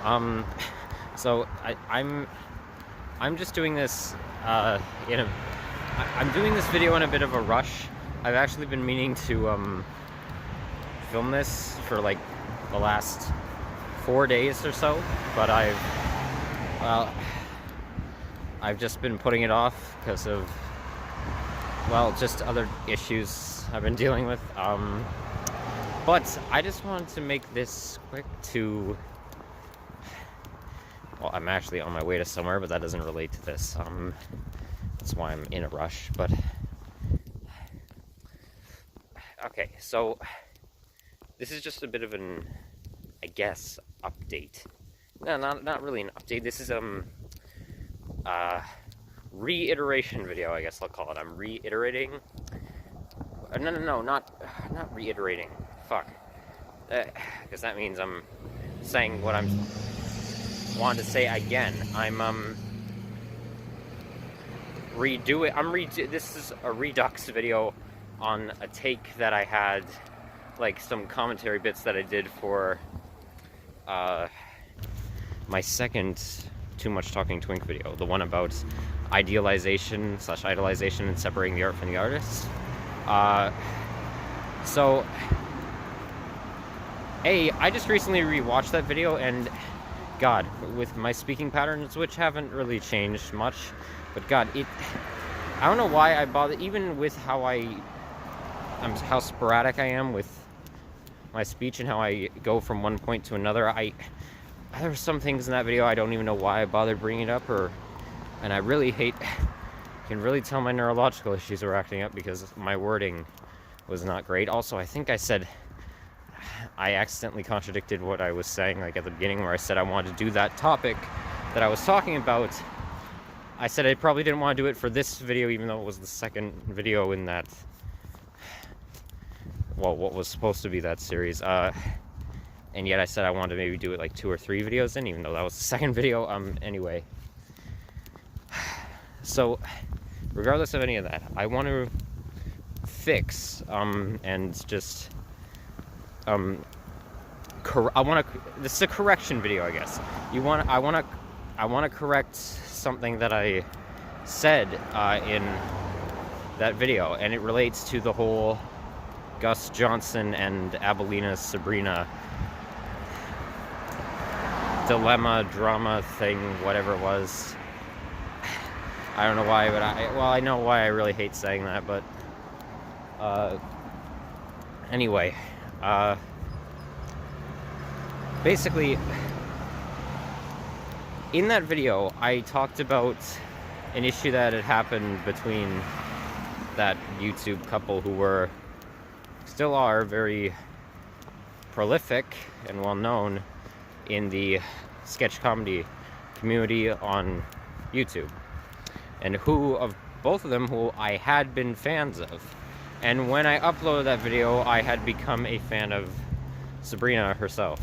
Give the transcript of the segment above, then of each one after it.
Um, so I'm just doing this I'm doing this video in a bit of a rush. I've actually been meaning to film this for like the last 4 days or so, but I've just been putting it off because of, well, just other issues I've been dealing with. But I just wanted to make this quick to, well, I'm actually on my way to somewhere, but that doesn't relate to this. That's why I'm in a rush, but okay, so this is just a bit of an, I guess, update. No, not really an update. This is reiteration video, I guess I'll call it. I'm reiterating. No, not reiterating. Fuck. Because that means I'm saying what I'm wanting to say again. I'm this is a redux video on a take that I had, like some commentary bits that I did for my second TooMuchTalkingTwink video, the one about idealization / idolization and separating the art from the artist. So I just recently rewatched that video, and God, with my speaking patterns, which haven't really changed much, but God, I don't know why I bother, even with how sporadic I am with my speech and how I go from one point to another. There's some things in that video I don't even know why I bothered bringing it up, and I really hate, you can really tell my neurological issues are acting up because my wording was not great. Also, I think I accidentally contradicted what I was saying, like at the beginning, where I said I wanted to do that topic that I was talking about. I said I probably didn't want to do it for this video, even though it was the second video in that, well, what was supposed to be that series. And yet I said I wanted to maybe do it like 2 or 3 videos in, even though that was the second video. Anyway. So, regardless of any of that, I want to fix, and just, this is a correction video, I guess. I want to correct something that I said, in that video, and it relates to the whole Gus Johnson and Abelina Sabrina drama thing, whatever it was. I don't know why, but I know why I really hate saying that, but anyway, basically, in that video, I talked about an issue that had happened between that YouTube couple who still are very prolific and well known in the sketch comedy community on YouTube, and of both of them who I had been fans of. And when I uploaded that video, I had become a fan of Subrina herself.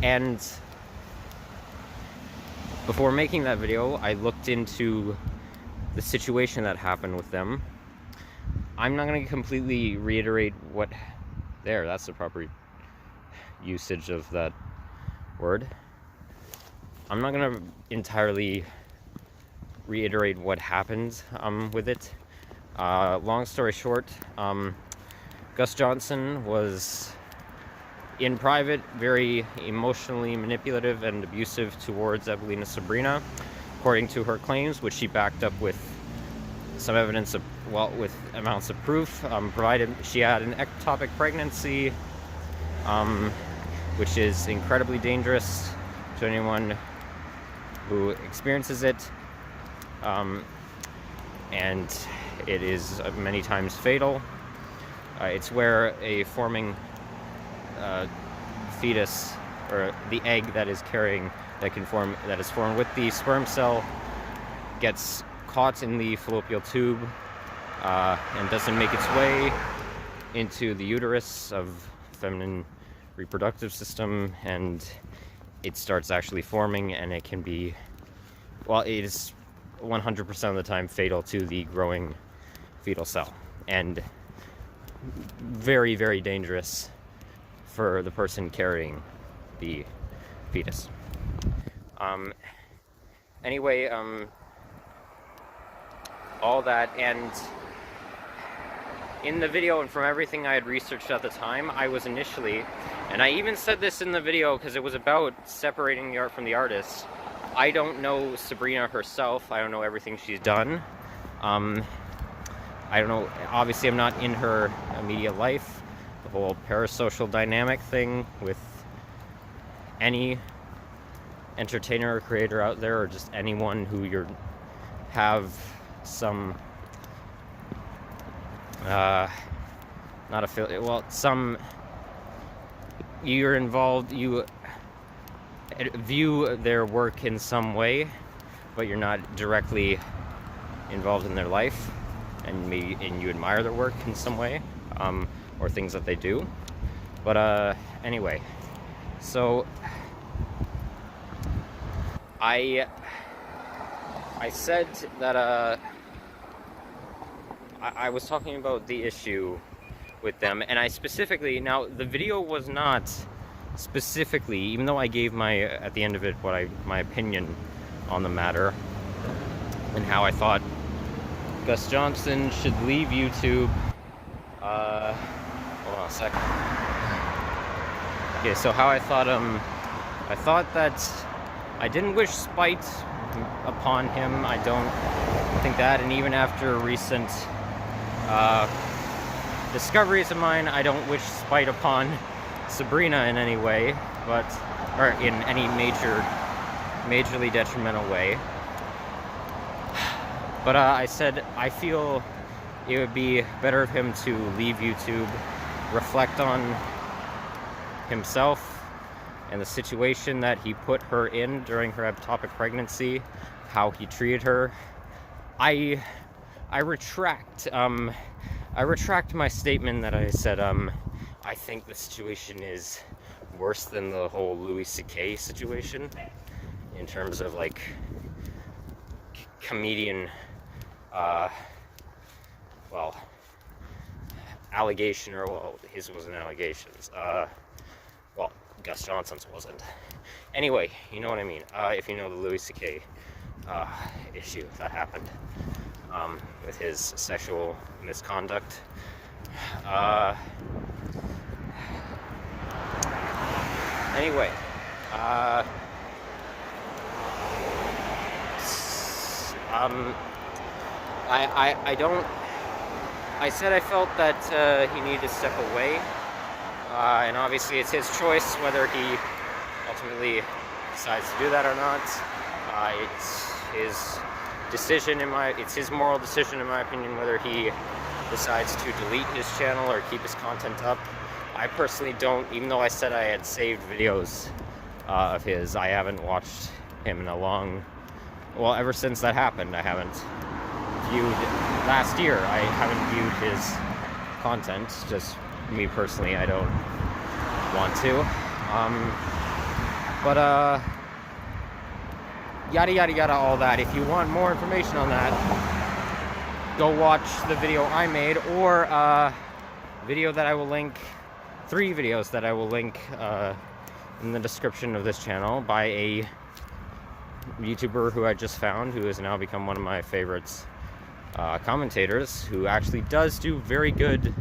And before making that video, I looked into the situation that happened with them. I'm not going to completely reiterate that's the proper usage of that word. I'm not going to entirely reiterate what happened with it. Long story short, Gus Johnson was in private very emotionally manipulative and abusive towards Abelina Sabrina, according to her claims, which she backed up with some evidence with amounts of proof, provided she had an ectopic pregnancy, which is incredibly dangerous to anyone who experiences it, and it is many times fatal. It's where a forming fetus, or the egg that is formed with the sperm cell, gets caught in the fallopian tube and doesn't make its way into the uterus of feminine reproductive system, and it starts actually forming, and it can be, well, it is 100% of the time fatal to the growing fetal cell, and very, very dangerous for the person carrying the fetus. Anyway, all that, and in the video and from everything I had researched at the time, I was initially, and I even said this in the video because it was about separating the art from the artist, I don't know Subrina herself. I don't know everything she's done. I don't know, obviously I'm not in her immediate life. The whole parasocial dynamic thing with any entertainer or creator out there, or just anyone who have some not affiliate, well, some, you're involved, you view their work in some way, but you're not directly involved in their life, and you admire their work in some way, or things that they do. But anyway, so I said that I was talking about the issue with them, and I specifically, now the video was not specifically, even though I gave at the end of it, my opinion on the matter, and how I thought Gus Johnson should leave YouTube. Hold on a second. Okay, so how I thought that I didn't wish spite upon him. I don't think that, and even after recent discoveries of mine, I don't wish spite upon Subrina in any way, or in any majorly detrimental way. But I said I feel it would be better of him to leave YouTube, reflect on himself and the situation that he put her in during her ectopic pregnancy, how he treated her. I retract my statement that I said I think the situation is worse than the whole Louis C.K. situation in terms of like comedian allegation, or well, his wasn't allegations, well, Gus Johnson's wasn't. Anyway, you know what I mean, if you know the Louis C.K. Issue that happened with his sexual misconduct. Anyway, I said I felt that he needed to step away, and obviously it's his choice whether he ultimately decides to do that or not. It's his decision, it's his moral decision, in my opinion, whether he decides to delete his channel or keep his content up. I personally don't, even though I said I had saved videos of his, I haven't watched him in ever since that happened. I haven't viewed, last year, I haven't viewed his content, just me personally, I don't want to. Yada yada yada, all that. If you want more information on that, go watch the video I made, or video that I will link, 3 videos that I will link in the description of this channel by a YouTuber who I just found, who has now become one of my favorites commentators, who actually does do very good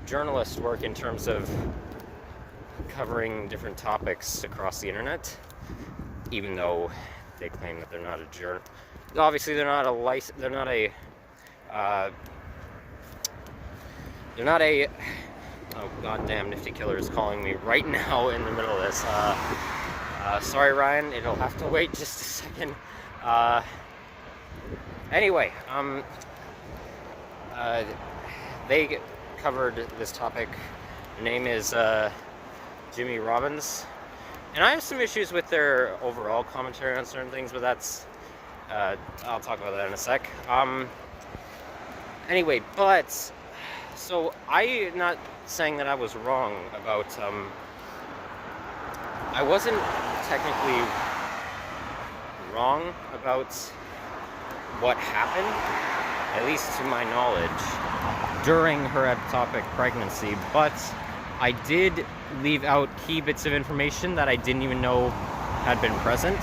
journalist work in terms of covering different topics across the internet, even though they claim that they're not a journalist. Obviously, they're not a oh goddamn, Nifty Killer is calling me right now in the middle of this. Sorry, Ryan, it'll have to wait just a second. Anyway, they covered this topic. Her name is Jimmy Robbins, and I have some issues with their overall commentary on certain things, but that's I'll talk about that in a sec. Anyway, but so I'm not saying that I was wrong about I wasn't technically wrong about what happened, at least to my knowledge, during her ectopic pregnancy, but I did leave out key bits of information that I didn't even know had been present.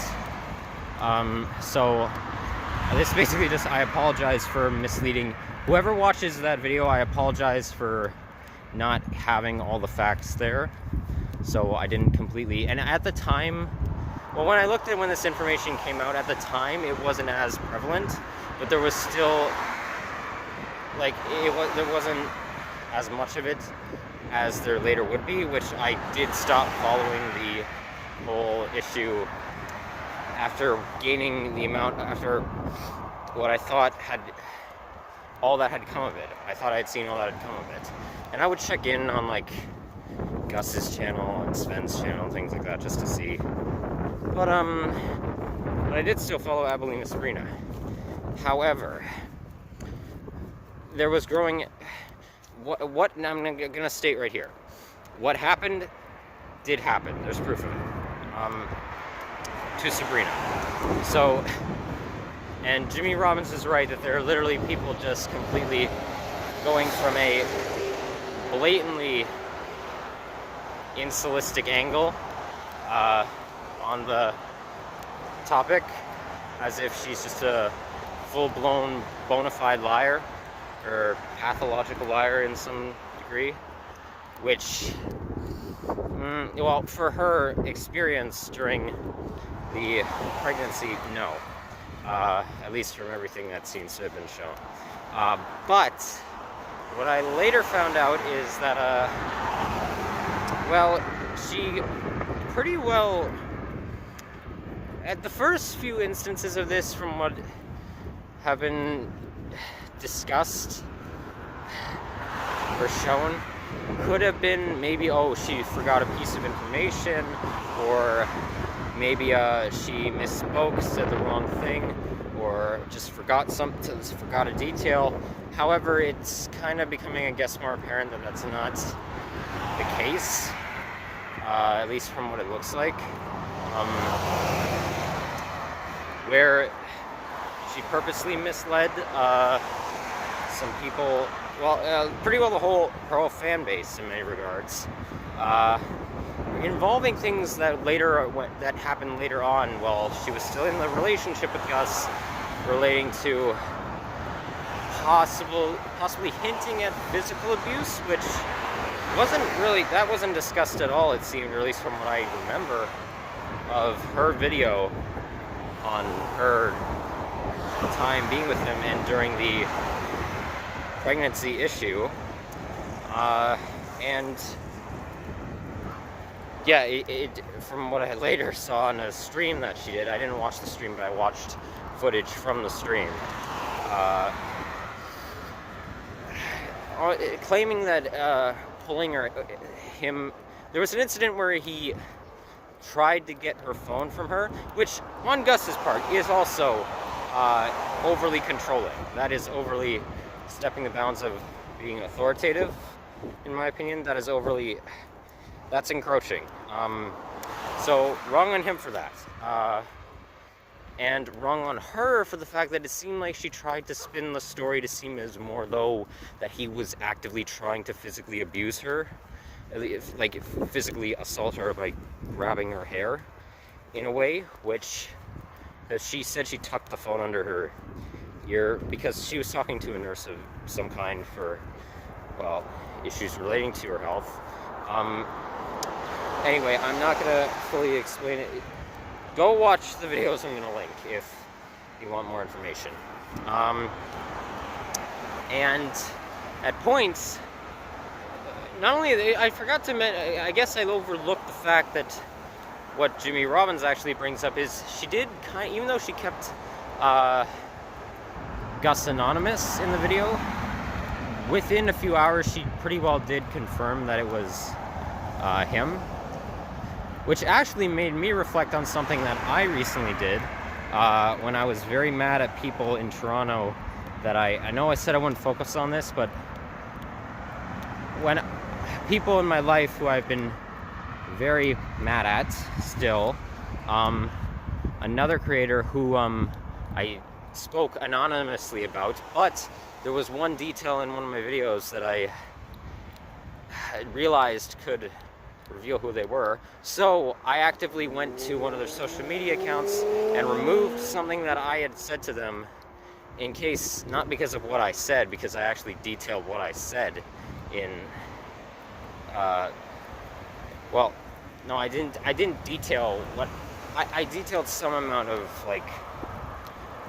So this basically just, I apologize for misleading. Whoever watches that video, I apologize for not having all the facts there. So I didn't completely, and at the time, well, when I looked at when this information came out, at the time, it wasn't as prevalent, but there was still, like, there wasn't as much of it as there later would be, which I did stop following the whole issue after gaining the amount, after what I thought had, all that had come of it. I thought I had seen all that had come of it. And I would check in on, like, Gus's channel and Sven's channel, things like that, just to see. But I did still follow Abelina Sabrina. However, there was growing, what I'm gonna state right here. What happened did happen. There's proof of it. To Subrina. So, and Jimmy Robbins is right that there are literally people just completely going from a blatantly insulistic angle on the topic, as if she's just a full-blown bona fide liar, or pathological liar in some degree, which, well, for her experience during the pregnancy, no. At least from everything that seems to have been shown. But what I later found out is that, well, she pretty well, at the first few instances of this, from what have been discussed or shown, could have been maybe, oh, she forgot a piece of information, or maybe she misspoke, said the wrong thing, or just forgot something, forgot a detail. However, it's kind of becoming, I guess, more apparent that that's not the case, at least from what it looks like, where she purposely misled some people, well, pretty well her whole fan base in many regards, involving things that that happened later on while she was still in the relationship with Gus, relating to possibly hinting at physical abuse, which wasn't discussed at all, it seemed, or at least from what I remember of her video on her time being with him and during the pregnancy issue. And yeah, it from what I later saw on a stream that she did, I didn't watch the stream, but I watched footage from the stream, claiming that pulling him, there was an incident where he tried to get her phone from her, which on Gus's part is also overly controlling. That is overly stepping the bounds of being authoritative, in my opinion. That's encroaching. So wrong on him for that. And wrong on her for the fact that it seemed like she tried to spin the story to seem as more though that he was actively trying to physically abuse her, like physically assault her by grabbing her hair in a way, which she said she tucked the phone under her ear because she was talking to a nurse of some kind for, well, issues relating to her health. Anyway, I'm not gonna fully explain it. Go watch the videos I'm gonna link if you want more information. And at points, not only, I forgot to mention, I guess I overlooked the fact that what Jimmy Robbins actually brings up is she did even though she kept Gus anonymous in the video, within a few hours she pretty well did confirm that it was him, which actually made me reflect on something that I recently did when I was very mad at people in Toronto that I know I said I wouldn't focus on this, but when people in my life who I've been very mad at still, another creator who I spoke anonymously about, but there was one detail in one of my videos that I realized could reveal who they were. So I actively went to one of their social media accounts and removed something that I had said to them, in case, not because of what I said, because I actually detailed what I said in, well, no, I didn't detail what, I detailed some amount of, like,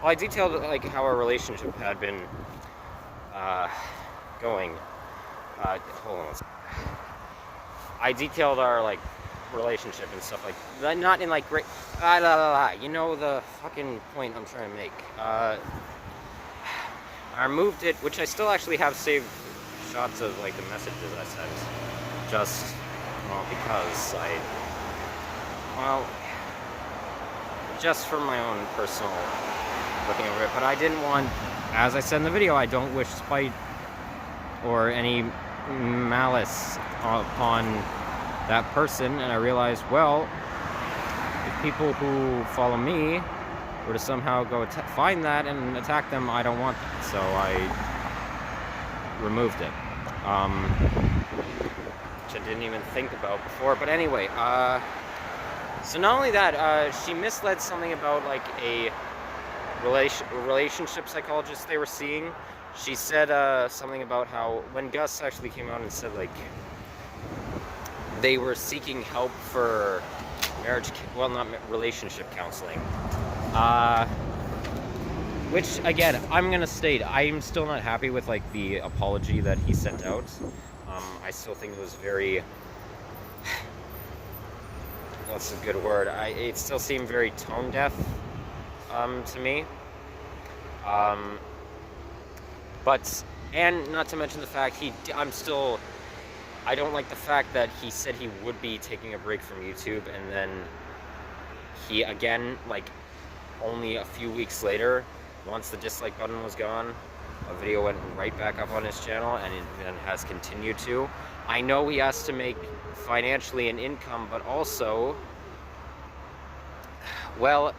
well, I detailed, like, how our relationship had been, going. Hold on. I detailed our, like, relationship and stuff like that, not in, like, great, you know the fucking point I'm trying to make. I removed it, which I still actually have saved shots of, like, the messages I sent, just, well, because just for my own personal looking over it, but I didn't want, as I said in the video, I don't wish spite or any malice upon that person, and I realized, well, if people who follow me were to somehow go find that and attack them, I don't want that, so I removed it, which I didn't even think about before. But anyway, so not only that, she misled something about, like, a relationship psychologist they were seeing. She said something about how, when Gus actually came out and said, like, they were seeking help for marriage, well, not relationship counseling. Which, again, I'm gonna state, I'm still not happy with, like, the apology that he sent out. I still think it was very, what's a good word? It still seemed very tone deaf, to me. But, and not to mention the fact I don't like the fact that he said he would be taking a break from YouTube, and then he, again, like, only a few weeks later, once the dislike button was gone, a video went right back up on his channel, and it has continued to. I know he has to make financially an income, but also, well,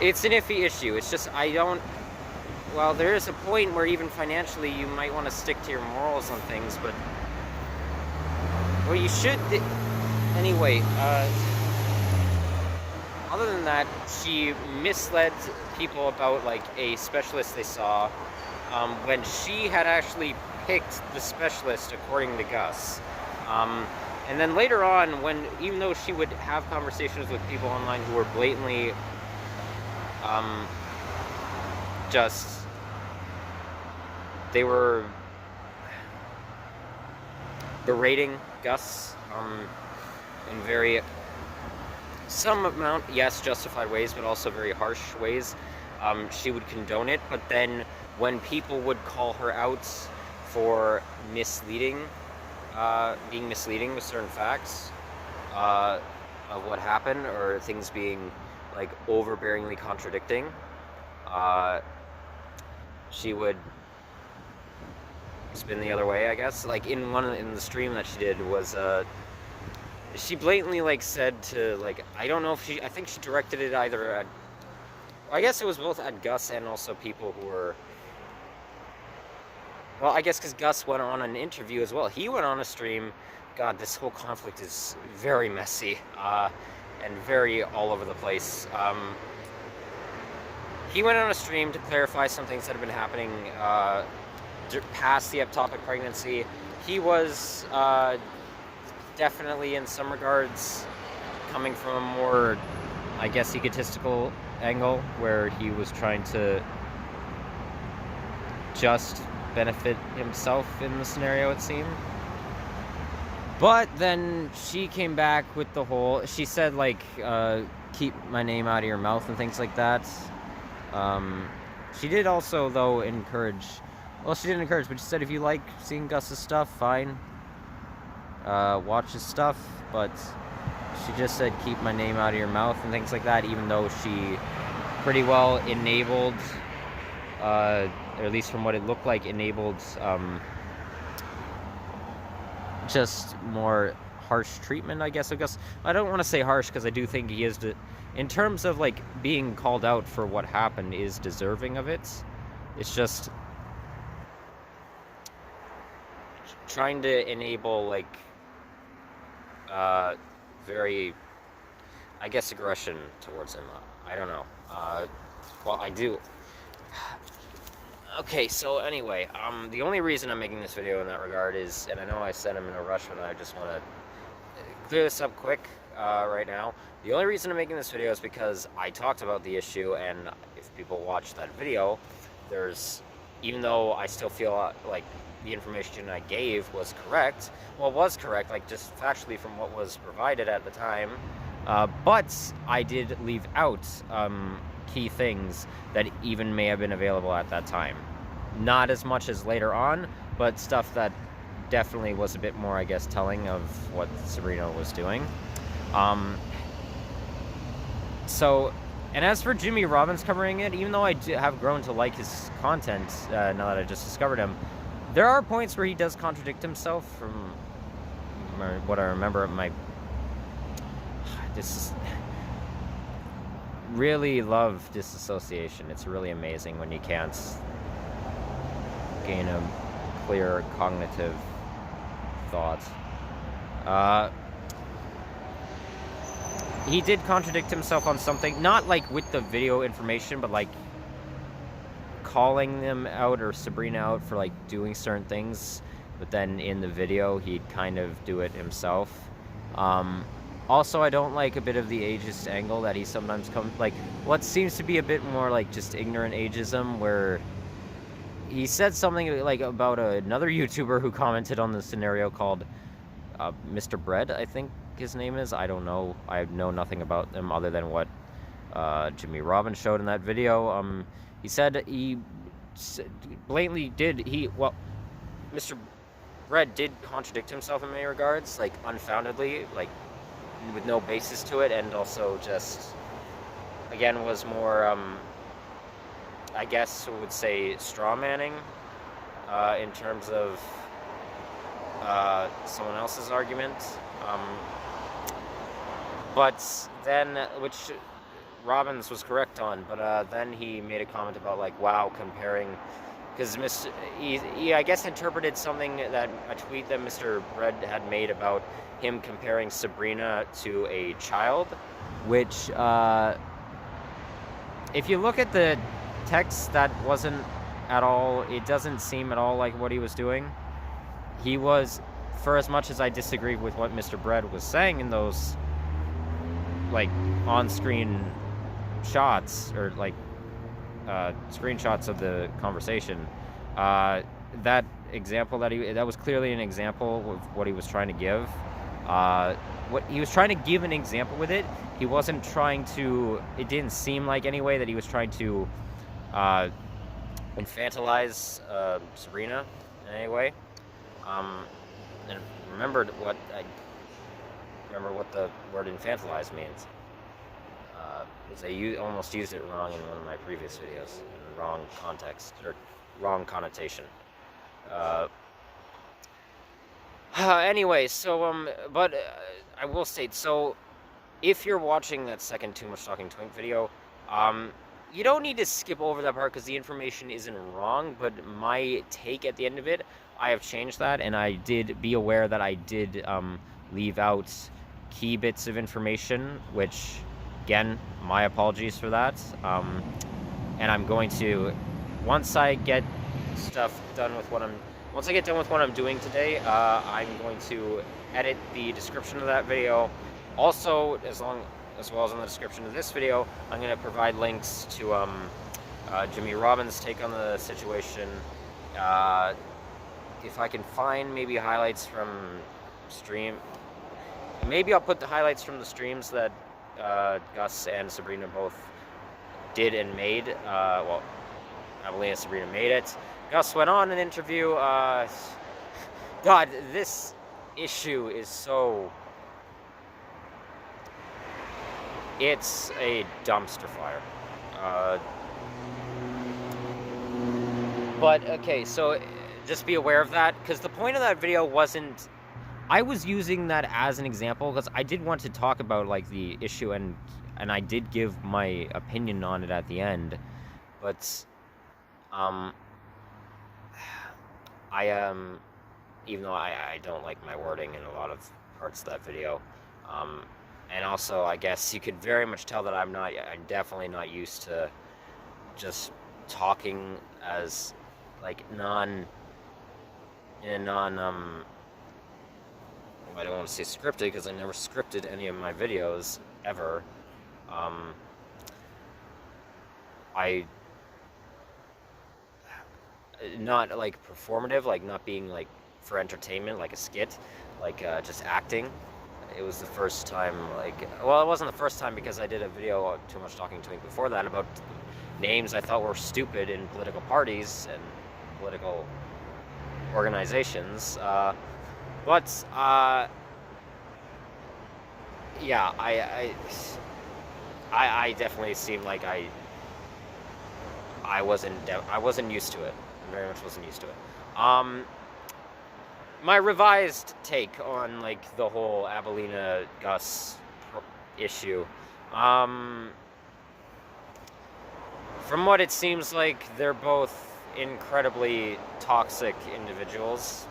it's an iffy issue. It's just, well, there is a point where even financially you might want to stick to your morals on things, but, well, you should, anyway, other than that, she misled people about, like, a specialist they saw, when she had actually picked the specialist according to Gus. And then later on, even though she would have conversations with people online who were blatantly, they were berating Gus, in very, some amount, yes, justified ways, but also very harsh ways. She would condone it, but then when people would call her out for being misleading with certain facts, of what happened, or things being, like, overbearingly contradicting, she would spin the other way, I guess. Like, in the stream that she did was, she blatantly, like, said to, like, I don't know if I think she directed it either at, I guess it was both at Gus and also people who were, well, I guess because Gus went on an interview as well. He went on a stream. God, this whole conflict is very messy, and very all over the place. He went on a stream to clarify some things that have been happening, past the ectopic pregnancy. He was, definitely in some regards coming from a more, I guess, egotistical angle, where he was trying to just benefit himself in the scenario, it seemed. But then she came back with the whole, she said, like, keep my name out of your mouth and things like that. She did also, though, encourage, well, she didn't encourage, but she said, if you like seeing Gus's stuff, fine. Watch his stuff, but she just said, keep my name out of your mouth and things like that, even though she pretty well enabled, or at least from what it looked like, enabled, just more harsh treatment, I guess. I don't want to say harsh, because I do think he is, in terms of, like, being called out for what happened, is deserving of it. It's just trying to enable, like, very, I guess, aggression towards him. I don't know. Well, I do. Okay, so anyway, the only reason I'm making this video in that regard is, and I know I said I'm in a rush, but I just want to clear this up quick right now. The only reason I'm making this video is because I talked about the issue, and if people watch that video, even though I still feel like the information I gave was correct, well, it was correct, like just factually from what was provided at the time, but I did leave out key things that even may have been available at that time. Not as much as later on, but stuff that definitely was a bit more, I guess, telling of what Subrina was doing. And as for Jimmy Robbins covering it, even though I have grown to like his content now that I just discovered him, there are points where he does contradict himself from what I remember. Really love disassociation. It's really amazing when you can't gain a clear cognitive thought. He did contradict himself on something, not like with the video information, but like calling them out or Subrina out for like doing certain things, but then in the video he'd kind of do it himself. Also, I don't like a bit of the ageist angle that he sometimes comes, like what seems to be a bit more like just ignorant ageism, where he said something like about another YouTuber who commented on the scenario called Mr. Bread, I think his name is. I don't know. I know nothing about him other than what Jimmy Robbins showed in that video. He said he blatantly Mr. Bread did contradict himself in many regards, like unfoundedly, like with no basis to it, and also just, again, was more, I guess we would say, straw manning in terms of someone else's argument. But then, which Robbins was correct on, but then he made a comment about, like, wow, comparing, because he, I guess, interpreted something that a tweet that Mr. Bread had made about him comparing Subrina to a child, which, if you look at the text, that wasn't at all, it doesn't seem at all like what he was doing. He was, for as much as I disagree with what Mr. Bread was saying in those, like, on-screen shots, or, like, screenshots of the conversation, that example that was clearly an example of what he was trying to give. What he was trying to give an example with it, he wasn't trying to, it didn't seem like anyway that he was trying to infantilize Subrina in any way. And remember what the word infantilize means. Because I almost used it wrong in one of my previous videos, in the wrong context, or wrong connotation. Anyway, so, but I will state, so, if you're watching that second TooMuchTalkingTwink video, you don't need to skip over that part because the information isn't wrong, but my take at the end of it, I have changed that, and I did be aware that I did leave out key bits of information, which, again, my apologies for that. And I'm going to, once I get done with what I'm doing today, I'm going to edit the description of that video. Also, as well as in the description of this video, I'm going to provide links to Jimmy Robbins' take on the situation. If I can find maybe highlights from stream, maybe I'll put the highlights from the streams that Gus and Subrina both did and made. Well, Abelina Sabrina made it. Gus went on an interview. God, this issue is so... It's a dumpster fire. But, okay, so just be aware of that, because the point of that video wasn't... I was using that as an example, because I did want to talk about, like, the issue, and I did give my opinion on it at the end, but, even though I don't like my wording in a lot of parts of that video. And also, I guess you could very much tell that I'm definitely not used to just talking as, like, I don't want to say scripted, because I never scripted any of my videos, ever. Not, like, performative, like, not being, like, for entertainment, like a skit, like, just acting. It was the first time, like, well, it wasn't the first time, because I did a video on TooMuchTalkingTwink before that about names I thought were stupid in political parties and political organizations, yeah, I definitely seemed like I wasn't used to it. I very much wasn't used to it. My revised take on, like, the whole Abelina Gus issue. From what it seems like, they're both incredibly toxic individuals.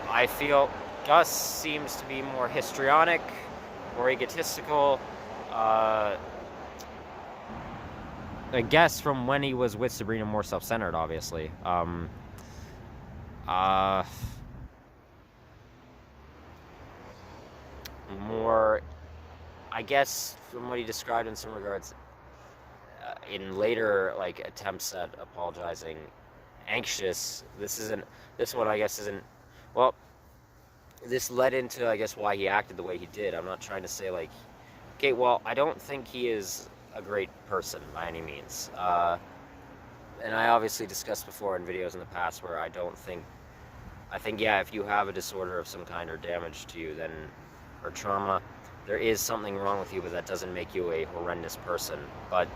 I feel Gus seems to be more histrionic, more egotistical. I guess from when he was with Subrina, more self-centered, obviously. More, I guess, from what he described in some regards, in later, like, attempts at apologizing, anxious. This one, I guess, isn't, well, this led into, I guess, why he acted the way he did. I'm not trying to say, like, okay, well, I don't think he is a great person by any means. And I obviously discussed before in videos in the past where I think, yeah, if you have a disorder of some kind or damage to you, then, or trauma, there is something wrong with you, but that doesn't make you a horrendous person. But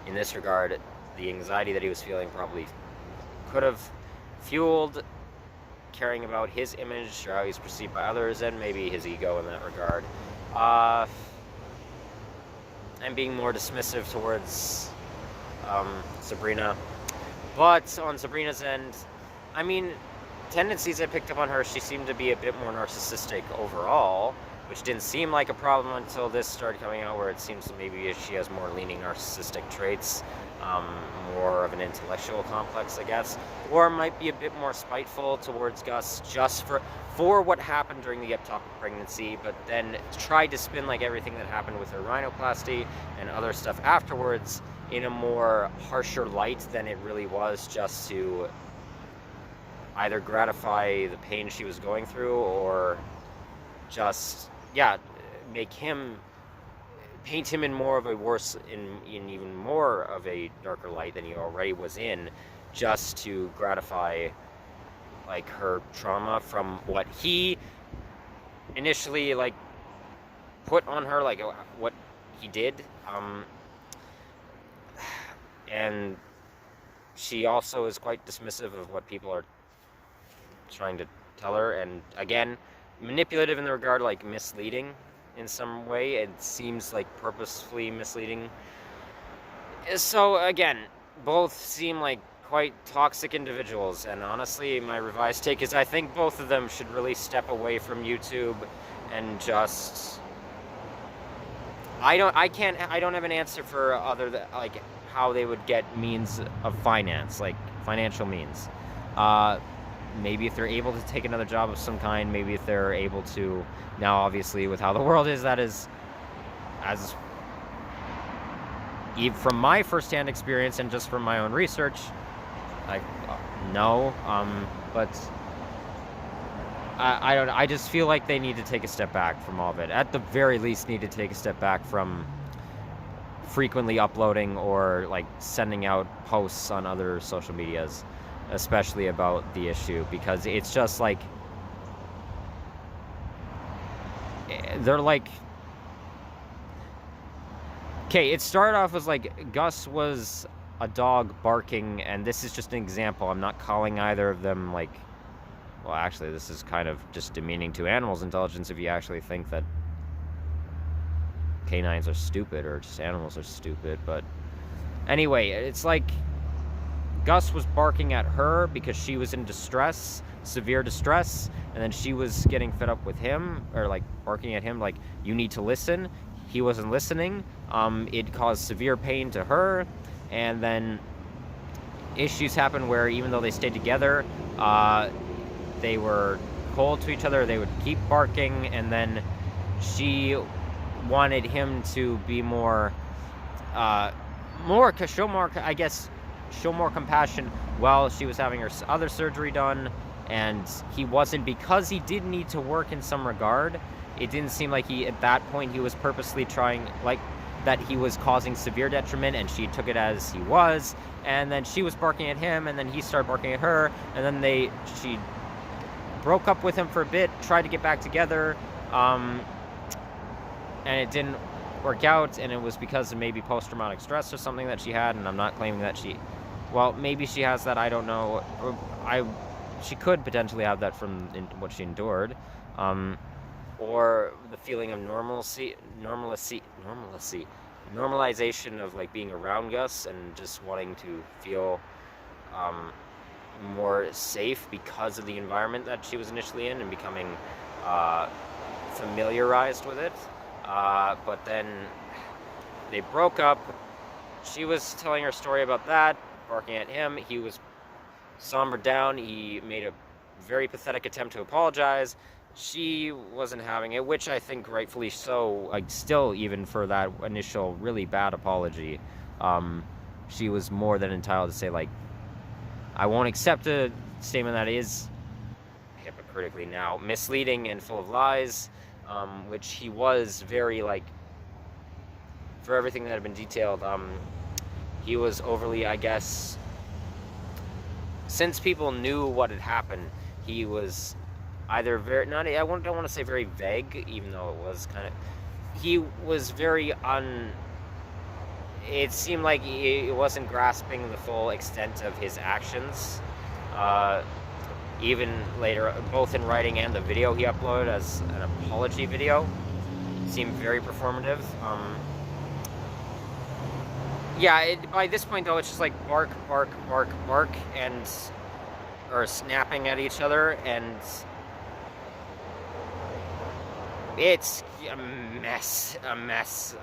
in this regard, the anxiety that he was feeling probably could have fueled caring about his image or how he's perceived by others, and maybe his ego in that regard. And being more dismissive towards Subrina. But on Sabrina's end, I mean, tendencies I picked up on her, she seemed to be a bit more narcissistic overall, which didn't seem like a problem until this started coming out, where it seems maybe she has more leaning narcissistic traits, more of an intellectual complex, I guess, or might be a bit more spiteful towards Gus just for what happened during the ectopic pregnancy, but then tried to spin, like, everything that happened with her rhinoplasty and other stuff afterwards in a more harsher light than it really was, just to either gratify the pain she was going through, or just, yeah, make him, paint him in more of a worse, in even more of a darker light than he already was in, just to gratify, like, her trauma from what he initially, like, put on her, like, what he did. And she also is quite dismissive of what people are trying to tell her, and again, manipulative in the regard, like, misleading in some way. It seems like purposefully misleading. So again, both seem like quite toxic individuals, and honestly, my revised take is I think both of them should really step away from YouTube and just, I don't have an answer for other than, like, how they would get means of finance, like financial means. Maybe if they're able to take another job of some kind, maybe if they're able to, now obviously with how the world is, that is, as even from my firsthand experience and just from my own research, like, no, but I just feel like they need to take a step back from all of it. At the very least, need to take a step back from frequently uploading or, like, sending out posts on other social medias, especially about the issue, because it's just like, they're like, okay, it started off as like Gus was a dog barking, and this is just an example. I'm not calling either of them, like, well, actually, this is kind of just demeaning to animals' intelligence if you actually think that canines are stupid or just animals are stupid. But anyway, it's like Gus was barking at her because she was in distress, severe distress, and then she was getting fed up with him, or like barking at him like, you need to listen. He wasn't listening. It caused severe pain to her, and then issues happened where even though they stayed together, they were cold to each other. They would keep barking, and then she wanted him to be more show more compassion while she was having her other surgery done, and he wasn't, because he did need to work in some regard. It didn't seem like at that point he was purposely trying, like, that he was causing severe detriment, and she took it as he was, and then she was barking at him, and then he started barking at her, and then she broke up with him for a bit, tried to get back together, and it didn't work out, and it was because of maybe post-traumatic stress or something that she had, and I'm not claiming that well, maybe she has that, I don't know. She could potentially have that from what she endured, or the feeling of normalization of like being around Gus and just wanting to feel more safe because of the environment that she was initially in, and becoming familiarized with it. But then they broke up. She was telling her story about that, barking at him. He was sombered down. He made a very pathetic attempt to apologize. She wasn't having it, which I think rightfully so. Like, still, even for that initial really bad apology, she was more than entitled to say, like, I won't accept a statement that is hypocritically now misleading and full of lies, which he was very, like, for everything that had been detailed, he was overly, I guess, since people knew what had happened, he was either very, don't want to say very vague, even though it was kind of, he was very it seemed like he wasn't grasping the full extent of his actions, even later, both in writing and the video he uploaded as an apology video, seemed very performative. Yeah, by this point, though, it's just like bark, bark, bark, bark, or snapping at each other, and it's a mess,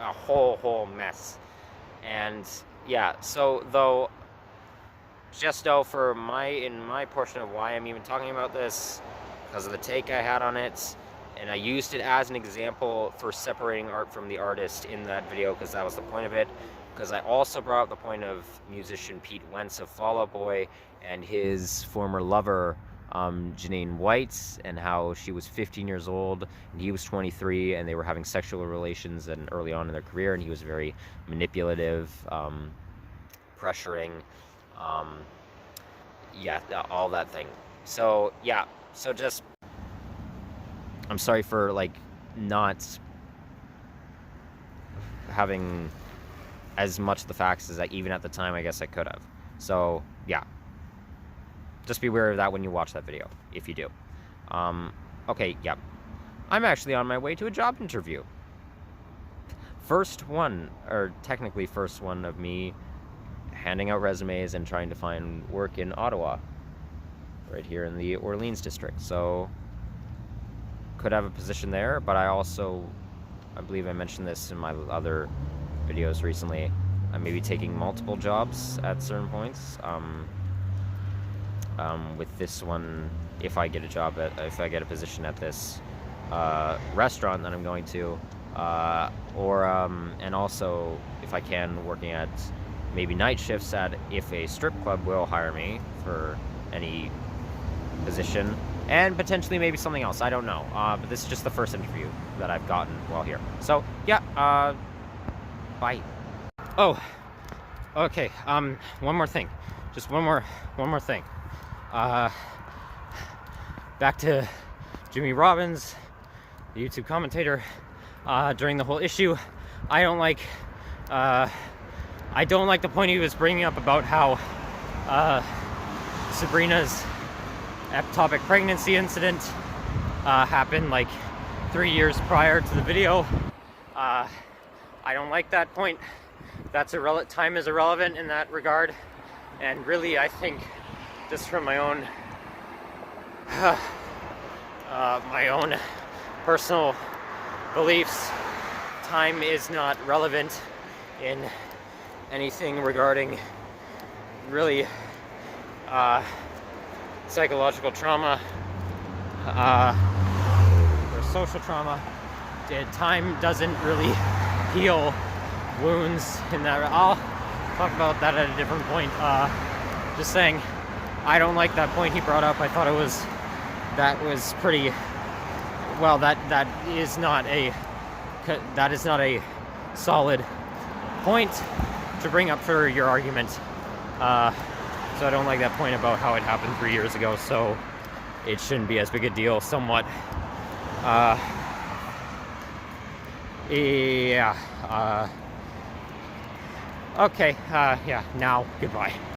a whole mess. And yeah, so though, just know in my portion of why I'm even talking about this, because of the take I had on it, and I used it as an example for separating art from the artist in that video, because that was the point of it. Because I also brought up the point of musician Pete Wentz of Fall Out Boy and his former lover, Janine White, and how she was 15 years old and he was 23, and they were having sexual relations and early on in their career, and he was very manipulative, pressuring, yeah, all that thing. So yeah, so just, I'm sorry for like not having as much of the facts as even at the time I guess I could have. So yeah, just be aware of that when you watch that video, if you do. Okay, yeah, I'm actually on my way to a job interview. First one, or technically first one, of me handing out resumes and trying to find work in Ottawa, right here in the Orleans district. So could have a position there, but I believe I mentioned this in my other videos recently, I may be taking multiple jobs at certain points. With this one, if I get a position at this restaurant that I'm going to, and also if I can, working at maybe night shifts if a strip club will hire me for any position, and potentially maybe something else, I don't know, but this is just the first interview that I've gotten while here. So yeah, bye. Oh, okay, one more thing, just one more thing. Back to Jimmy Robbins, the YouTube commentator, during the whole issue. I don't like the point he was bringing up about how Subrina's ectopic pregnancy incident happened like 3 years prior to the video. I don't like that point. Time is irrelevant in that regard. And really, I think, just from my own personal beliefs, time is not relevant in anything regarding really psychological trauma or social trauma. Time doesn't really heal wounds in that. I'll talk about that at a different point. Just saying, I don't like that point he brought up. I thought that was pretty, well, that is not a solid point to bring up for your argument. So I don't like that point about how it happened 3 years ago, so it shouldn't be as big a deal, somewhat. Yeah. Okay, yeah, now, goodbye.